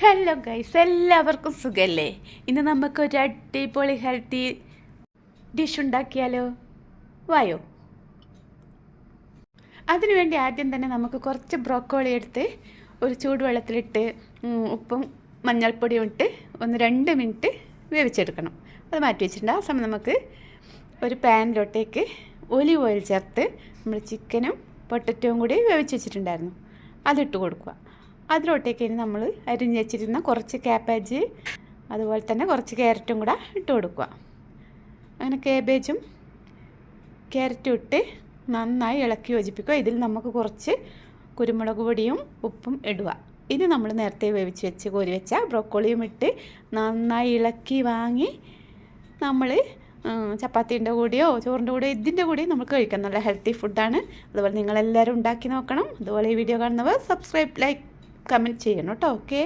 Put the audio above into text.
Hello guys, എല്ലാവർക്കും സുഖല്ലേ? ഇന്ന് നമുക്കൊരു അടിപൊളി ഹെൽത്തി ഡിഷ് ഉണ്ടാക്കിയാലോ? വായോ. അതിനുവേണ്ടി ആദ്യം തന്നെ നമുക്ക് കുറച്ച് ബ്രോക്കോളി എടുത്ത് ഒരു ചൂടുവെള്ളത്തിലിട്ട് ഉപ്പും മഞ്ഞൾപ്പൊടിയും ഇട്ട് 1-2 മിനിറ്റ് വേവിച്ചെടുക്കണം. അത് മാറ്റി വെച്ചിട്ടുണ്ട്. ആ സമയം നമുക്ക് ഒരു പാനിലോട്ടേക്ക് ഒലിവ് ഓയിൽ ചേർത്ത് നമ്മൾ ചിക്കനും പൊട്ടറ്റോയും കൂടി വേവിച്ച് വെച്ചിട്ടുണ്ടായിരുന്നു, അതിട്ട് കൊടുക്കുക. അതിലോട്ടേക്ക് ഇനി നമ്മൾ അരിഞ്ഞ് വെച്ചിരുന്ന കുറച്ച് കാബേജ്, അതുപോലെ തന്നെ കുറച്ച് ക്യാരറ്റും കൂടെ ഇട്ട് കൊടുക്കുക. അങ്ങനെ കാബേജും ക്യാരറ്റും ഇട്ട് നന്നായി ഇളക്കി യോജിപ്പിക്കുക. ഇതിൽ നമുക്ക് കുറച്ച് കുരുമുളക് പൊടിയും ഉപ്പും ഇടുക. ഇനി നമ്മൾ നേരത്തെ വേവിച്ച് വെച്ച് കോരി വെച്ച ബ്രോക്കോളിയും ഇട്ട് നന്നായി ഇളക്കി വാങ്ങി നമ്മൾ ചപ്പാത്തിൻ്റെ കൂടെയോ ചോറിൻ്റെ കൂടെയോ ഇതിൻ്റെ കൂടെയും നമുക്ക് കഴിക്കാം. നല്ല ഹെൽത്തി ഫുഡാണ്. അതുപോലെ നിങ്ങളെല്ലാവരും ഉണ്ടാക്കി നോക്കണം. അതുപോലെ ഈ വീഡിയോ കാണുന്നവർ സബ്സ്ക്രൈബ്, ലൈക്ക്, കമൻറ്റ് ചെയ്യണം കേട്ടോ. ഓക്കെ.